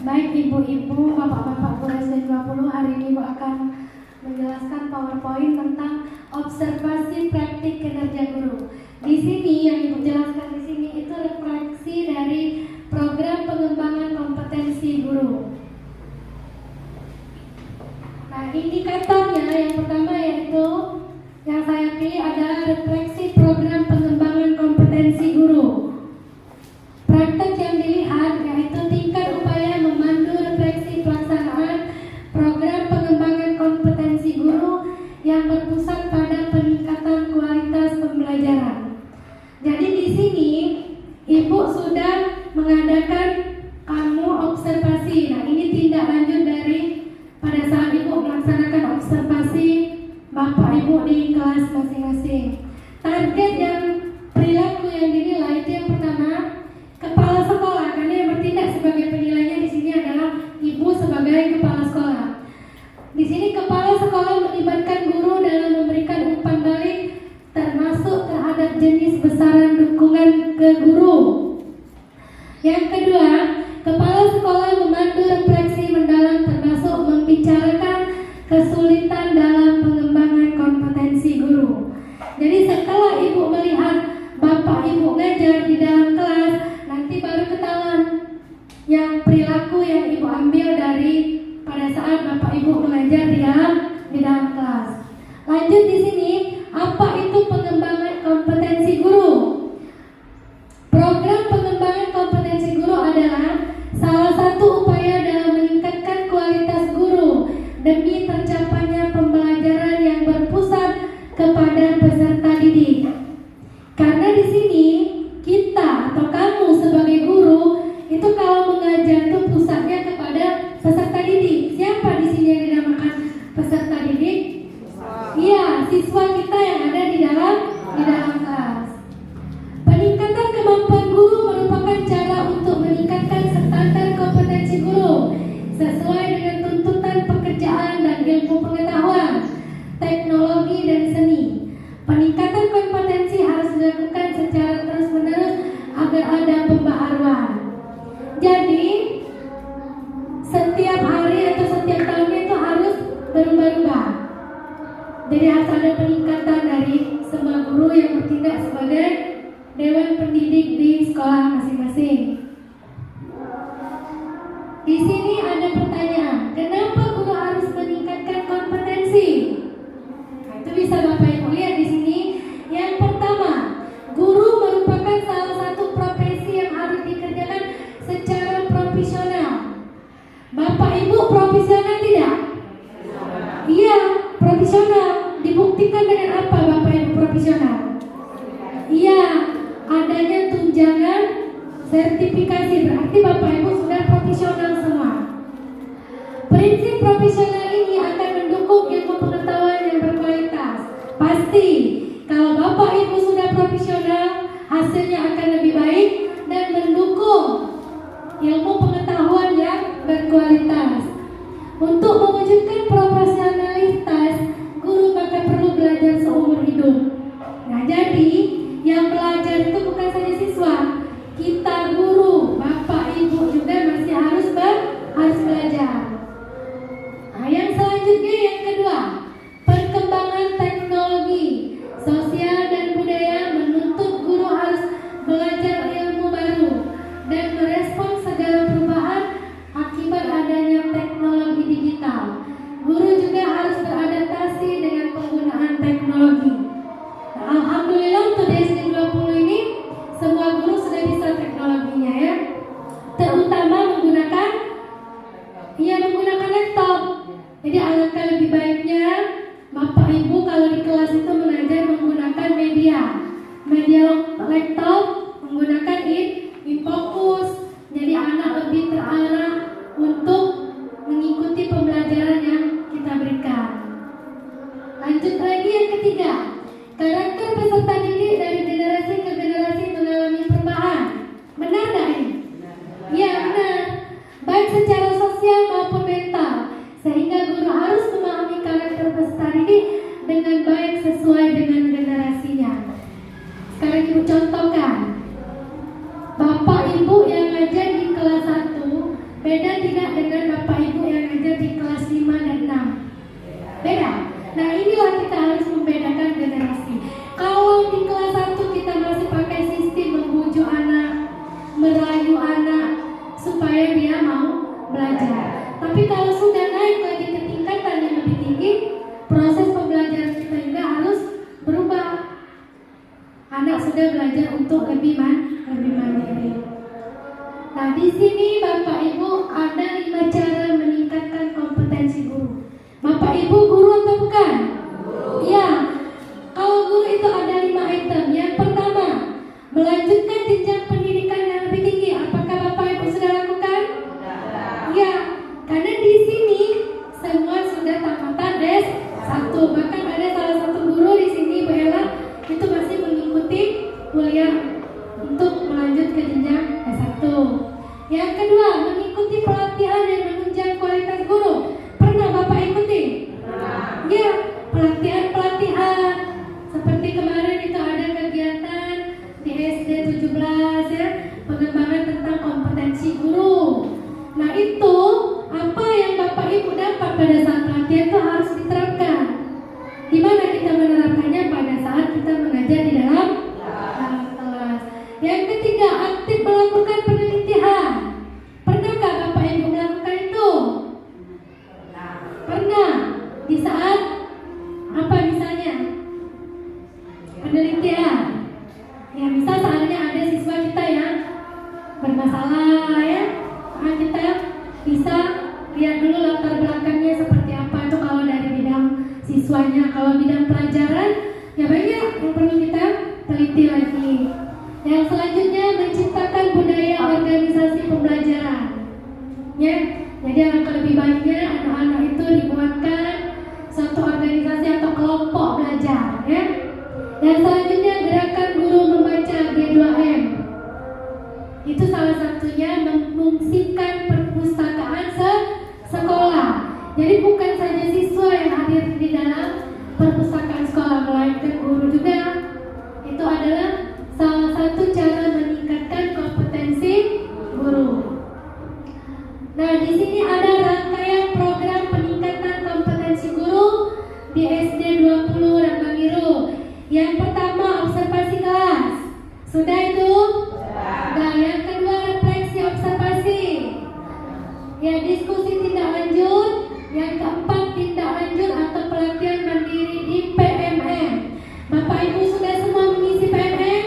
Baik ibu-ibu, bapak-bapak guru SD 20, hari ini Ibu akan menjelaskan PowerPoint tentang observasi praktik kinerja guru. Di sini yang Ibu jelaskan di sini itu refleksi dari program pengembangan kompetensi guru. Nah, indikatornya yang pertama yaitu yang saya pilih adalah refleksi program pengembangan kompetensi guru. Praktek yang dilihat yaitu tingkat upaya memandu refleksi pelaksanaan program pengembangan kompetensi guru yang berpusat pada peningkatan kualitas pembelajaran. Jadi di sini Ibu sudah mengadakan kamu observasi. Nah, ini tindak lanjut dari pada saat Ibu melaksanakan observasi Bapak Ibu di kelas masing-masing. Target yang perilaku yang dinilai itu yang pertama kepala sekolah, karena yang bertindak sebagai penilainya di sini adalah ibu sebagai kepala sekolah. Di sini kepala sekolah melibatkan guru dalam memberikan umpan balik, termasuk terhadap jenis besaran dukungan ke guru. Yang kedua, kepala sekolah memandu refleksi mendalam, termasuk membicarakan kesulitan dalam pengembangan kompetensi guru. Jadi setelah ibu melihat bapak ibu ngajar di dalam kelas, nanti baru ketahuan yang perilaku yang ibu ambil dari pada saat bapak ibu mengajar di dalam kelas. Lanjut di sini, apa itu pengembangan kompetensi guru? Program pengembangan kompetensi guru adalah salah satu upaya dalam meningkatkan kualitas guru demi tercapainya pembelajaran yang berpusat kepada peserta didik. Karena di sini kita atau kamu sebagai guru itu kalau mengajar itu pusatnya kepada peserta didik. Siapa di sini yang dinamakan peserta didik? Iya, siswa kita yang ada di dalam kelas. Peningkatan kemampuan guru merupakan cara untuk meningkatkan standar kompetensi guru sesuai dengan tuntutan pekerjaan dan ilmu pengetahuan, teknologi dan seni. Peningkatan kompetensi harus dilakukan secara terus-menerus agar ada pembaharuan. Jadi setiap hari atau setiap tahunnya itu harus berubah-ubah. Jadi harus ada peningkatan dari semua guru yang bertindak sebagai dewan pendidik di sekolah masing-masing. Di sini ada pertanyaan, kenapa guru harus meningkatkan kompetensi? Nah, itu bisa Bapak Ibu lihat di sini. Yang pertama, guru merupakan salah satu profesi yang harus dikerjakan secara profesional. Bapak Ibu profesional tidak? Iya, profesional. Dibuktikan dengan apa Bapak Ibu profesional? Iya, adanya tunjangan sertifikasi, berarti Bapak Ibu sudah profesional semua. Prinsip profesional ini akan mendukung ilmu pengetahuan yang berkualitas. Pasti kalau Bapak Ibu sudah profesional, hasilnya akan lebih baik dan mendukung ilmu pengetahuan yang berkualitas. Untuk mewujudkan profesionalitas guru maka perlu belajar seumur hidup. Nah, jadi yang belajar itu bukan saja siswa, kita guru, Bapak Ibu juga masih harus belajar. Nah, yang selanjutnya yang kedua, perkembangan teknologi, sosial dan budaya menuntut guru harus belajar ilmu baru dan merespons segala perubahan akibat adanya teknologi digital. Guru juga harus beradaptasi dengan penggunaan teknologi. Nah, alhamdulillah untuk di SD 20 ini semua guru sudah bisa teknologinya ya. Terutama menggunakan laptop. Jadi alangkah lebih baiknya Bapak Ibu kalau di kelas itu mengajar menggunakan media laptop, menggunakan InFocus. Jadi anak lebih terarah untuk mengikuti pembelajaran yang kita berikan. Lanjut lagi yang ketiga, karakter peserta didik dari generasi ke generasi mengalami perubahan. Benar nggak ini? Ya benar. Baik secara sosial maupun mental, sehingga guru harus memahami karakter peserta didik dengan baik sesuai dengan generasinya. Sekarang Ibu contohkan. pada saat pelatihan itu harus diterapkan. Di mana kita menerapkannya? Pada saat kita mengajar di dalam kelas. Yang ketiga, aktif melakukan penelitian. Pernahkah Bapak Ibu melakukan itu? Pernah. Di saat apa misalnya? Penelitian. Ya, misal seandainya ada siswa kita yang bermasalah ya, kita bisa lihat dulu latar belakangnya seperti apa itu kalau dari bidang siswanya. Kalau bidang pelajaran ya banyak yang perlu kita teliti lagi. Yang selanjutnya, menciptakan budaya organisasi pembelajaran ya. Jadi alangkah lebih baiknya anak-anak itu dibuatkan suatu organisasi atau kelompok belajar ya. Yang selanjutnya, gerakan guru membaca G2M. Itu salah satunya memfungsikan perpustakaan sekolah. Jadi bukan saja siswa yang hadir di dalam perpustakaan sekolah, melainkan guru juga. Itu adalah salah satu cara meningkatkan kompetensi guru. Nah, di sini ada rangkaian program peningkatan kompetensi guru di SD 20 dan Bangiru. Yang pertama, observasi kelas. Sudah itu? Nah, yang kedua, refleksi observasi. Ya, diskusi tindak lanjut. Yang keempat, tindak lanjut atau pelatihan mandiri di PMM. Bapak Ibu sudah semua mengisi PMM?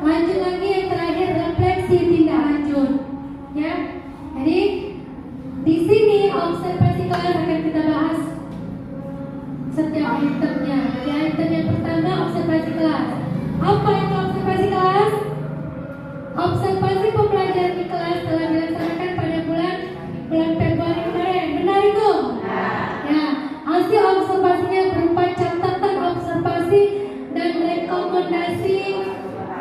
Lanjut lagi, yang terakhir, refleksi tindak lanjut. Ya, jadi di sini observasi kelas akan kita bahas setiap itemnya. Ya, item yang pertama, observasi kelas. Apa itu observasi kelas? Observasi pembelajaran di kelas telah dilaksanakan pada bulan Februari kemarin. Benar itu? Ya, hasil observasinya berupa catatan observasi dan rekomendasi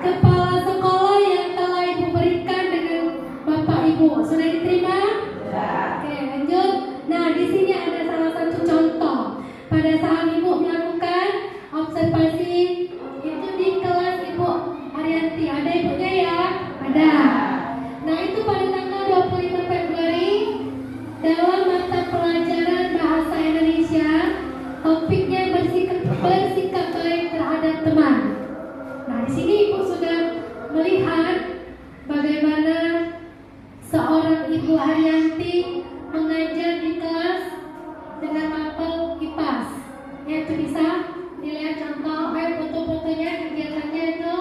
kepala sekolah yang telah Ibu berikan dengan Bapak Ibu. Sudah diterima? Oke, lanjut. Nah, di sini ada salah satu contoh. Pada saat Ibu melakukan observasi itu di kelas Ibu Arianti, ada ibunya ya? Ada. Nah, itu pada tanggal 25 Februari dalam mata pelajaran Bahasa Indonesia, topiknya bersikap baik terhadap teman. Nah, di sini Ibu sudah melihat bagaimana seorang Ibu Arianti mengajar di kelas dengan mapel kipas. Ya, itu bisa dilihat contoh foto-fotonya, kegiatannya itu.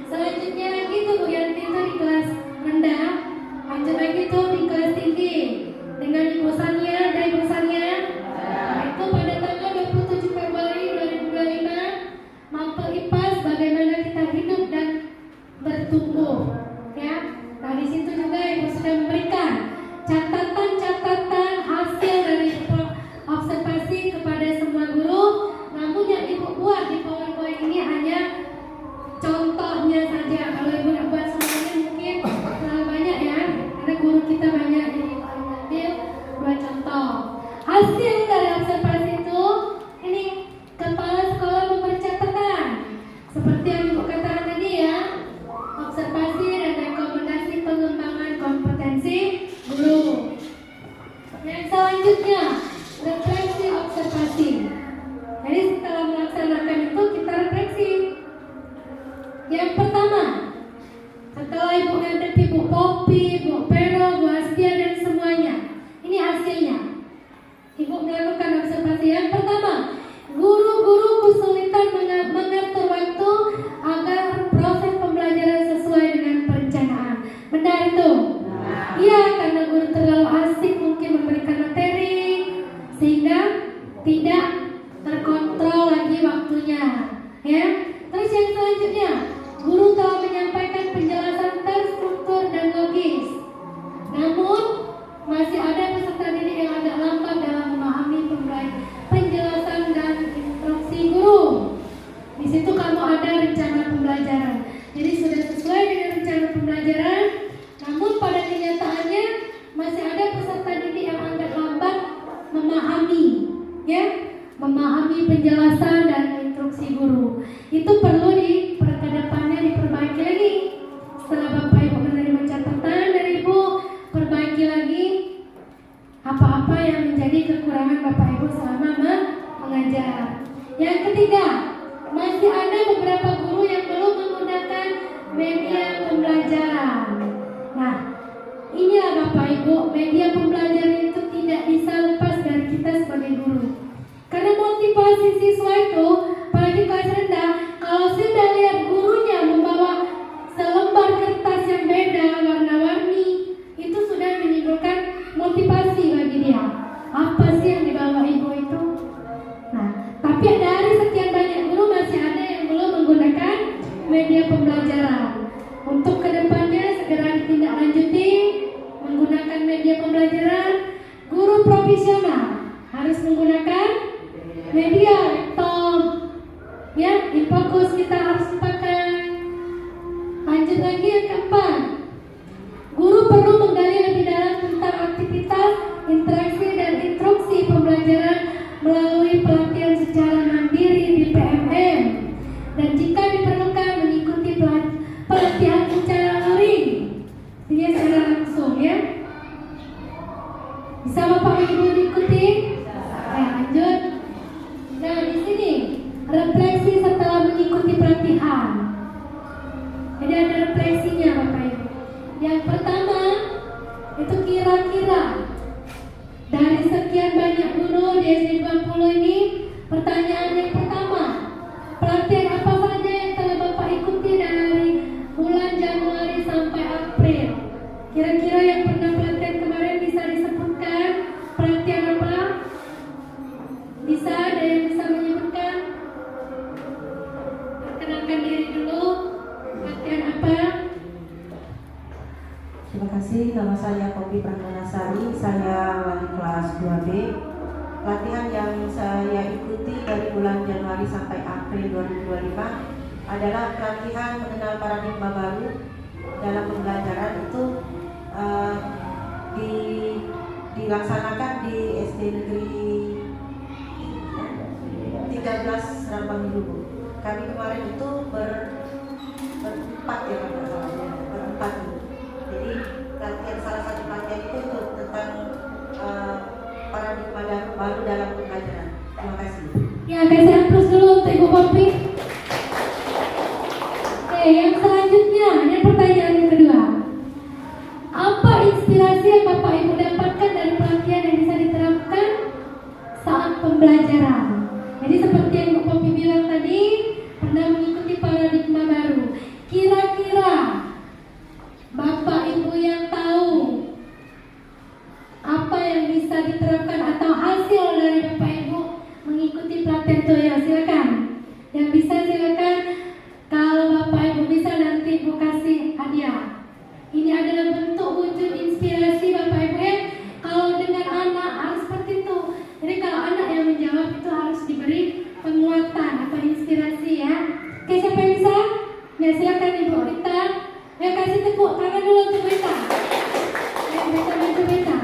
Selanjutnya lagi tuh Bu Yanti itu di kelas rendah. Lanjut lagi tuh di kelas tinggi dengan Ibu Sania dan Ibu Sania. Nah, itu pada tanggal 27 Februari 2025, mapel IPAS bagaimana kita hidup dan bertumbuh. Ya, nah di situ juga Ibu sudah memberikan catatan-catatan hasil dari observasi kepada semua guru. Namun yang Ibu buat di PowerPoint ini hanya contohnya saja. Kalau Ibu nak buat semuanya mungkin terlalu banyak ya, karena guru kita banyak. Jadi ambil buat contoh. Hasil dari observasi itu, ini kepala sekolah memberi catatan seperti yang Ibu katakan tadi ya, observasi dan rekomendasi pengembangan kompetensi guru. Yang selanjutnya, refleksi observasi. Jadi setelah melaksanakan itu kita refleksi. Yang pertama, setelah Ibu ngadepi Bu Popi, Bu Pero, Bu Astia dan semuanya, ini hasilnya. Ibu melakukan observasi. Yang pertama, guru-guru kesulitan mengatur waktu agar proses pembelajaran sesuai dengan perencanaan. Benar itu? Iya, karena guru terlalu asik mungkin memberikan materi sehingga tidak terkontrol lagi waktunya. Ya. Terus yang selanjutnya, guru telah menyampaikan penjelasan terstruktur dan logis. Namun masih ada peserta didik yang agak lambat dalam memahami penjelasan dan instruksi guru. Di situ kamu ada rencana pembelajaran. Jadi sudah sesuai dengan rencana pembelajaran, namun pada kenyataannya masih ada peserta didik yang agak lambat memahami, ya, memahami penjelasan dan instruksi guru. Itu perlu ke depannya diperbaiki lagi. Setelah Bapak Ibu menerima catatan dari Ibu, perbaiki lagi apa-apa yang menjadi kekurangan Bapak Ibu selama mengajar. Yang ketiga, masih ada beberapa guru yang belum menggunakan media pembelajaran. Nah, inilah Bapak Ibu, media pembelajaran itu tidak bisa lepas dari kita sebagai guru. Karena motivasi siswa itu, apalagi kelas rendah, kalau sudah lihat gurunya membawa selembar kertas yang beda, warna-warni, itu sudah menimbulkan motivasi bagi dia. Apa sih yang dibawa ibu itu? Nah, tapi dari sekian banyak guru masih ada yang belum menggunakan media pembelajaran. Untuk kedepannya segera ditindaklanjuti menggunakan media pembelajaran. Guru profesional harus menggunakan media laptop. Ya, Infokus kita harus pakai. Lanjut lagi yang keempat. Guru perlu menggali lebih dalam tentang aktivitas, interaksi dan instruksi pembelajaran melalui pelatihan secara mandiri di PMM. Dan jika diperlukan mengikuti pelatihan secara luring, dia secara langsung ya. Bisa Bapak Ibu ikuti? Lanjut. Nah, di sini refleksi setelah mengikuti pelatihan. Jadi ada refleksinya Bapak Ibu. Yang pertama itu kira-kira dari sekian banyak guru di SD 20 ini, pertanyaan yang pertama, pelatihan apa saja yang telah Bapak ikuti dari bulan Januari sampai April? Kira-kira yang pernah pelatihan kemarin bisa disebutkan pelatihan apa? Bisa, ada yang bisa menyebutkan? Perkenalkan diri dulu. Pelatihan apa? Terima kasih, nama saya Poppy Pramana-Sari, saya wali kelas 2B. Pelatihan yang saya ikuti dari bulan Januari sampai April 2025 adalah pelatihan mengenal paradigma baru dalam pembelajaran. Itu dilaksanakan di SD Negeri 13 Rambang Lubu. Kami kemarin itu berempat ya, berempat. Jadi pelatihan, salah satu pelatihan itu tentang paradigma baru dalam pembelajaran. Terima kasih. Ya, kasih aplaus dulu untuk Ibu Poppy. Oke, yang selanjutnya, ini pertanyaan yang kedua. Apa inspirasi yang Bapak Ibu dapatkan dari pelatihan yang bisa diterapkan saat pembelajaran? Jadi seperti yang Bu Poppy bilang tadi, pernah mengikuti paradigma baru. Kira-kira Bapak Ibu yang tahu apa yang bisa diterapkan atau hasil dari Bapak Ibu mengikuti pelatihan itu, ya silakan. Yang bisa silakan. Kalau Bapak Ibu bisa nanti Ibu kasih hadiah. Ini adalah bentuk wujud inspirasi Bapak Ibu ya. Kalau dengan anak harus seperti itu. Jadi kalau anak yang menjawab itu harus diberi penguatan atau inspirasi ya. Oke, siapa yang bisa? Ya silakan Ibu Rita. Ya kasih tepuk tangan dulu untuk Rita. Ya Rita bantu Rita.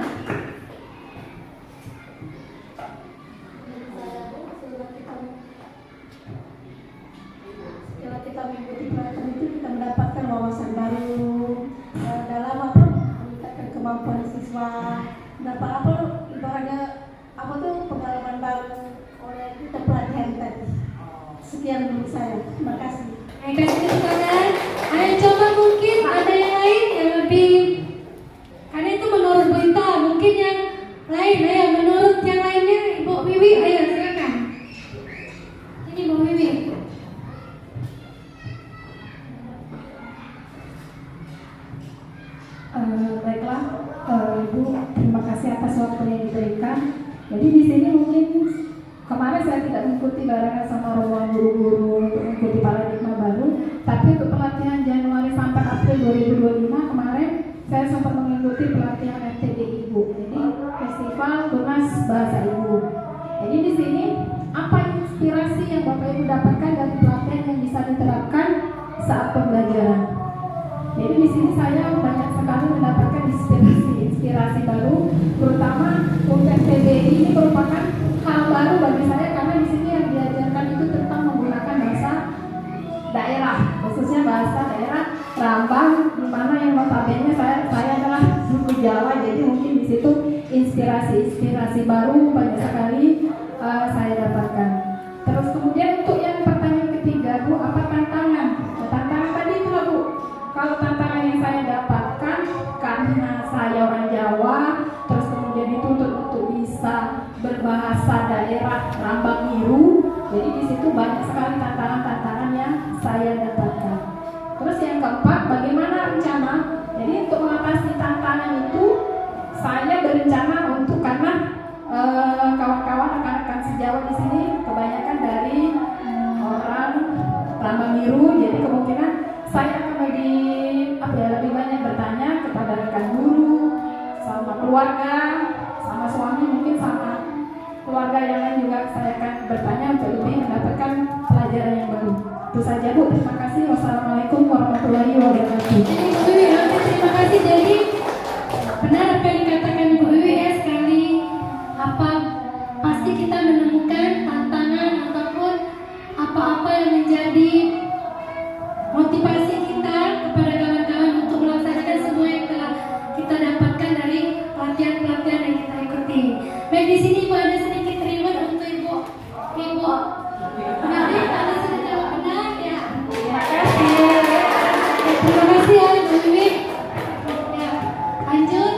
Setelah kita mengikuti pelatihan itu, kita mendapatkan wawasan baru dalam apa, meningkatkan kemampuan siswa. Dapat apa, ibaratnya apa tuh pengalaman baru oleh kita pelatihan tadi. Sekian dulu saya. Terima kasih. Ayo kasih tepuk tangan. Ayo coba, mungkin ada yang lain yang lebih. Karena itu menurut Bu Ita, mungkin yang lain. Ayo menurut yang lainnya, Ibu Wiwi, ayo silakan. Ini Bu Wiwi. Baiklah, Ibu, terima kasih atas waktu yang diberikan. Jadi di sini mungkin kemarin saya tidak mengikuti barengan sama rombongan guru-guru untuk mengikuti paradigma baru, tapi untuk pelatihan Januari sampai April 2025 kemarin saya sempat mengikuti pelatihan FTD Ibu, jadi Festival Tunas Bahasa Ibu. Jadi di sini apa inspirasi yang Bapak Ibu dapatkan dari pelatihan yang bisa diterapkan saat pembelajaran? Jadi di sini saya banyak sekali mendapatkan inspirasi baru, terutama untuk FTDI ini merupakan hal baru bagi saya karena di sini yang diajarkan itu tentang menggunakan bahasa daerah, khususnya bahasa daerah Rambang, di mana yang notabene saya adalah suku Jawa, jadi mungkin di situ inspirasi baru banyak sekali saya dapatkan. Terus kemudian untuk yang pertanyaan ketiga Bu, apa tantangan? Tantangan tadi itu Bu, kalau tantangan yang saya dapatkan karena saya orang Jawa, terus kemudian dituntut untuk bisa berbahasa daerah Rambang Miru, jadi di situ banyak sekali tantangan-tantangan yang saya dapatkan. Terus yang keempat, bagaimana rencana? Jadi untuk mengatasi tantangan itu, saya berencana untuk karena kawan-kawan rekan-rekan sejawat di sini kebanyakan dari orang Rambang Miru, jadi kemungkinan saya akan lebih banyak bertanya kepada rekan guru, sama keluarga, sama suami, mungkin sama keluarga yang lain juga saya akan bertanya untuk lebih mendapatkan pelajaran yang baru. Itu saja Bu, terima kasih. Wassalamualaikum warahmatullahi wabarakatuh. Jadi Bu Wiwi, terima kasih. Jadi benar apa yang dikatakan Bu Wiwi ya sekali. Pasti kita menemukan tantangan ataupun apa-apa yang menjadi motivasi kita kepada kawan-kawan untuk melaksanakan semua yang telah kita dapatkan dari pelatihan-pelatihan yang kita ikuti. Baik, di sini Bu ada sedikit reward untuk Ibu. Nanti ada sudah jawab benar ya. Terima kasih. Terima kasih ya Bu Wiwi. Ya, lanjut.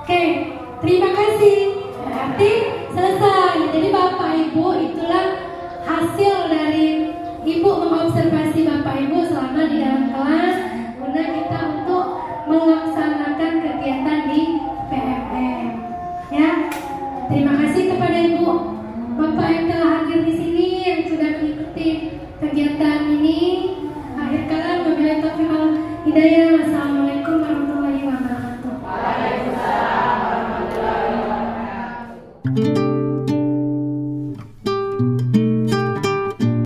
Oke, terima kasih. Berarti selesai. Jadi Bapak Ibu itulah hasil dari Ibu mengobservasi Bapak Ibu selama di dalam kelas, guna kita untuk melaksanakan kegiatan di PMM. Ya, terima kasih kepada Ibu Bapak yang telah hadir di sini, yang sudah mengikuti kegiatan ini. Akhir kalam, wabillahi taufiq wal hidayah. Wassalamualaikum warahmatullahi wabarakatuh.